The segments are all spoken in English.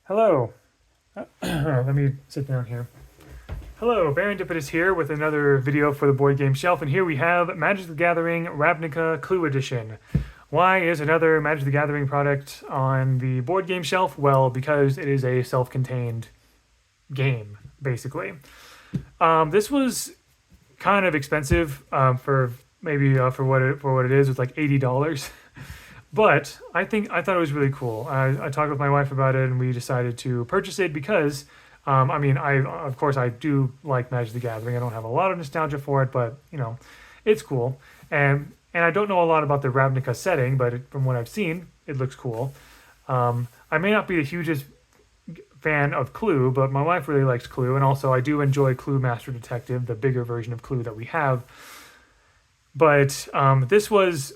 Hello. Let me sit down here. Hello, Barendipitous here with another video for the board game shelf, and here we have Magic the Gathering Ravnica Clue Edition. Why is another Magic the Gathering product on the board game shelf? Well, because it is a self-contained game, basically. This was kind of expensive for maybe for what it is. It's like $80. But I thought it was really cool. I talked with my wife about it, and we decided to purchase it because, I of course I do like Magic the Gathering. I don't have a lot of nostalgia for it, but it's cool. And I don't know a lot about the Ravnica setting, but from what I've seen, it looks cool. I may not be the hugest fan of Clue, but my wife really likes Clue, and also I do enjoy Clue Master Detective, the bigger version of Clue that we have. But this was.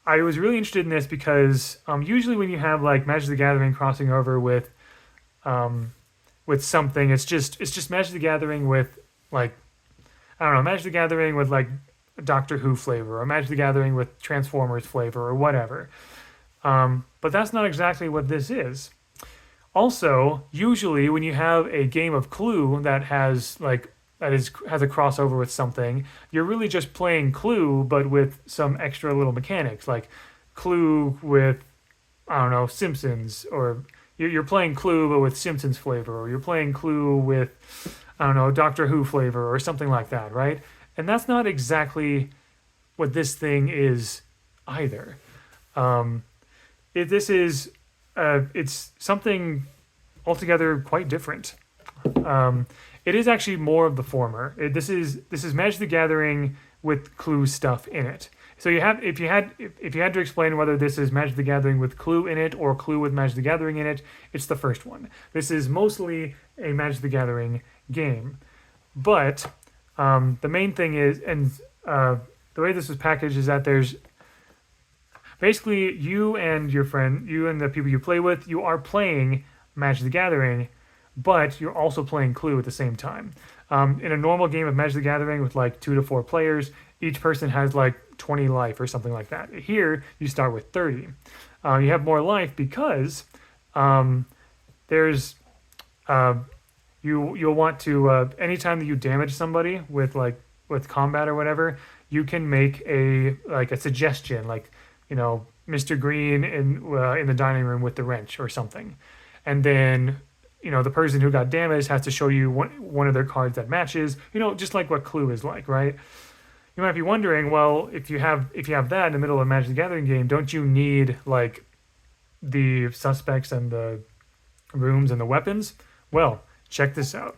I was really interested in this because usually when you have like Magic the Gathering crossing over with something, it's just Magic the Gathering with like I don't know Magic the Gathering with like Doctor Who flavor or Magic the Gathering with Transformers flavor or whatever. But that's not exactly what this is. Also, usually when you have a game of Clue that has has a crossover with something, you're really just playing Clue, but with some extra little mechanics, like Clue with I don't know Simpsons, or you're playing Clue but with Simpsons flavor, or you're playing Clue with I don't know Doctor Who flavor or something like that, right? And that's not exactly what this thing is either. Um, this is it's something altogether quite different. Um, it is actually more of the former. This is Magic the Gathering with Clue stuff in it. So you have if you had to explain whether this is Magic the Gathering with Clue in it or Clue with Magic the Gathering in it, it's the first one. This is mostly a Magic the Gathering game, but the main thing is, and the way this was packaged is that there's basically you and your friend, you and the people you play with, you are playing Magic the Gathering, but you're also playing Clue at the same time. In a normal game of Magic the Gathering with like 2 to 4 players, each person has like 20 life or something like that. Here, you start with 30. You have more life because there's you'll want to anytime that you damage somebody with combat or whatever, you can make a suggestion like Mr. Green in the dining room with the wrench or something, and then the person who got damaged has to show you one of their cards that matches, just like what Clue is like, right? You might be wondering, well, if you have that in the middle of a Magic the Gathering game, don't you need like the suspects and the rooms and the weapons? Well, check this out.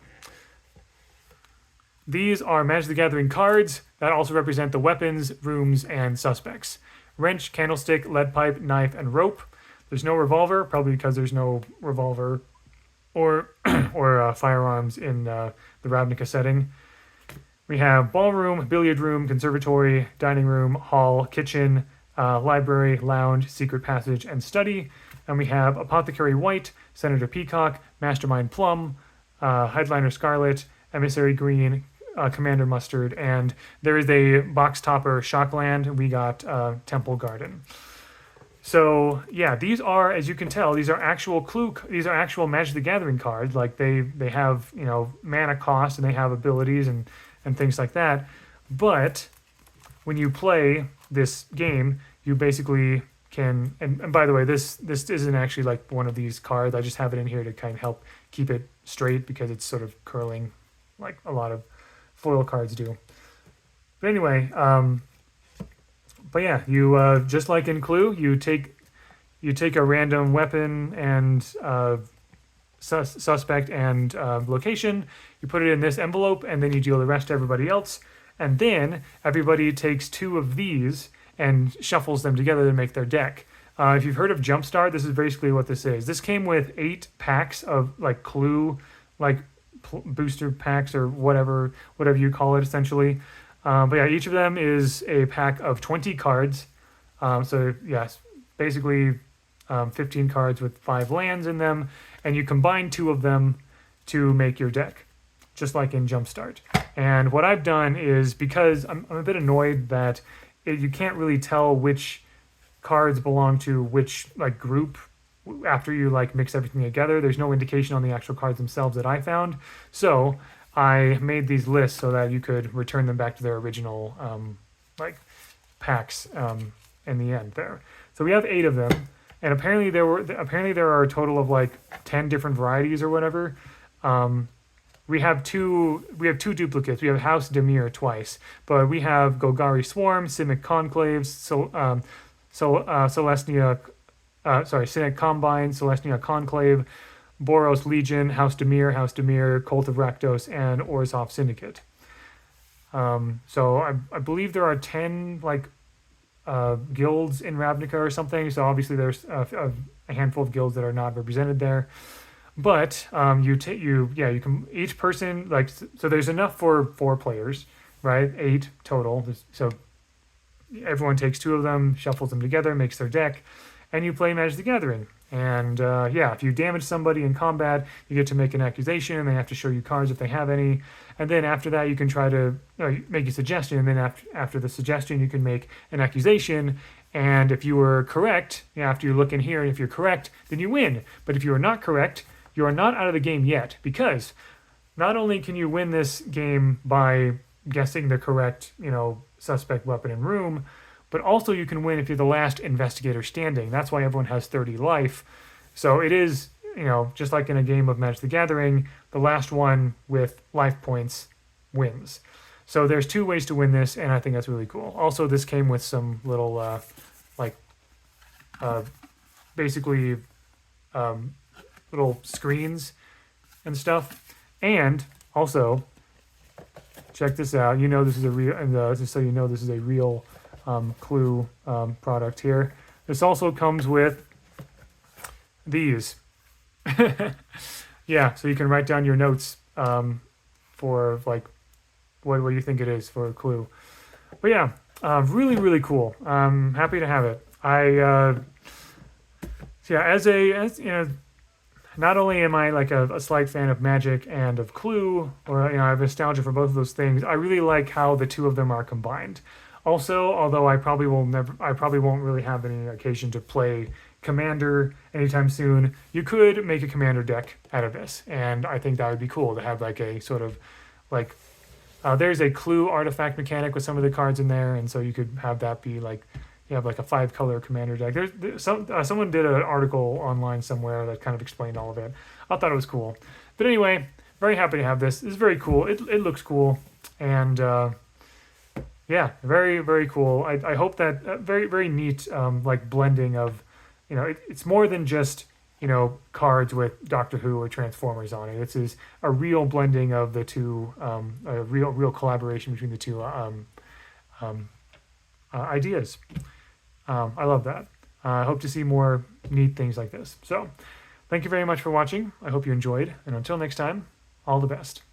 These are Magic the Gathering cards that also represent the weapons, rooms, and suspects. Wrench, candlestick, lead pipe, knife, and rope. There's no revolver, probably because there's no revolver or firearms in the Ravnica setting. We have ballroom, billiard room, conservatory, dining room, hall, kitchen, library, lounge, secret passage, and study. And we have apothecary white, senator peacock, mastermind plum, headliner scarlet, emissary green, commander mustard, and there is a box topper shockland. We got temple garden. So yeah, these are, as you can tell, these are actual Clue. These are actual Magic the Gathering cards. Like they have mana cost and they have abilities and things like that. But when you play this game, you basically can. And by the way, this isn't actually like one of these cards. I just have it in here to kind of help keep it straight because it's sort of curling, like a lot of foil cards do. But anyway. But yeah, you just like in Clue, you take a random weapon and suspect and location. You put it in this envelope, and then you deal the rest to everybody else. And then everybody takes 2 of these and shuffles them together to make their deck. If you've heard of Jumpstart, this is basically what this is. This came with 8 packs of like Clue, like booster packs or whatever you call it, essentially. But yeah, each of them is a pack of 20 cards. So yes, basically 15 cards with 5 lands in them, and you combine 2 of them to make your deck, just like in Jumpstart. And what I've done is, because I'm a bit annoyed that you can't really tell which cards belong to which like group after you like mix everything together. There's no indication on the actual cards themselves that I found. So I made these lists so that you could return them back to their original like packs in the end there. So we have 8 of them, and apparently there are a total of like 10 different varieties or whatever. Um, we have two duplicates. We have House Demir twice, but we have Golgari Swarm, Simic Conclaves, Celestia, Simic Combine, Celestia Conclave, Boros Legion, House Demir, Cult of Rakdos, and Orzhov Syndicate. So I believe there are 10 like guilds in Ravnica or something. So obviously there's a handful of guilds that are not represented there. But you can each person like so there's enough for 4 players, right? 8 total. So everyone takes 2 of them, shuffles them together, makes their deck, and you play Magic the Gathering. And if you damage somebody in combat, you get to make an accusation, and they have to show you cards if they have any. And then after that, you can try to make a suggestion, and then after the suggestion, you can make an accusation. And if you were correct, after you look in here, and if you're correct, then you win. But if you are not correct, you are not out of the game yet, because not only can you win this game by guessing the correct, suspect, weapon, and room, but also you can win if you're the last investigator standing. That's why everyone has 30 life. So it is, just like in a game of Magic the Gathering, the last one with life points wins. So there's 2 ways to win this, and I think that's really cool. Also, this came with some little, basically, little screens and stuff. And also, check this out. This is a real, and just so you know, this is a real Clue product here. This also comes with these. So you can write down your notes for like what you think it is for a Clue. But really, really cool. Happy to have it. Not only am I like a slight fan of Magic and of Clue, or I have nostalgia for both of those things, I really like how the 2 of them are combined. Also, although I probably won't really have any occasion to play Commander anytime soon, you could make a Commander deck out of this, and I think that would be cool to have like a sort of like there's a Clue artifact mechanic with some of the cards in there, and so you could have that be like you have like a 5-color Commander deck. There's someone did an article online somewhere that kind of explained all of it. I thought it was cool, but anyway, very happy to have this. It's very cool. It looks cool, and very, very cool. I hope that very, very neat like blending of, it's more than just, cards with Doctor Who or Transformers on it. This is a real blending of the 2, a real collaboration between the 2 ideas. I love that. I hope to see more neat things like this. So thank you very much for watching. I hope you enjoyed. And until next time, all the best.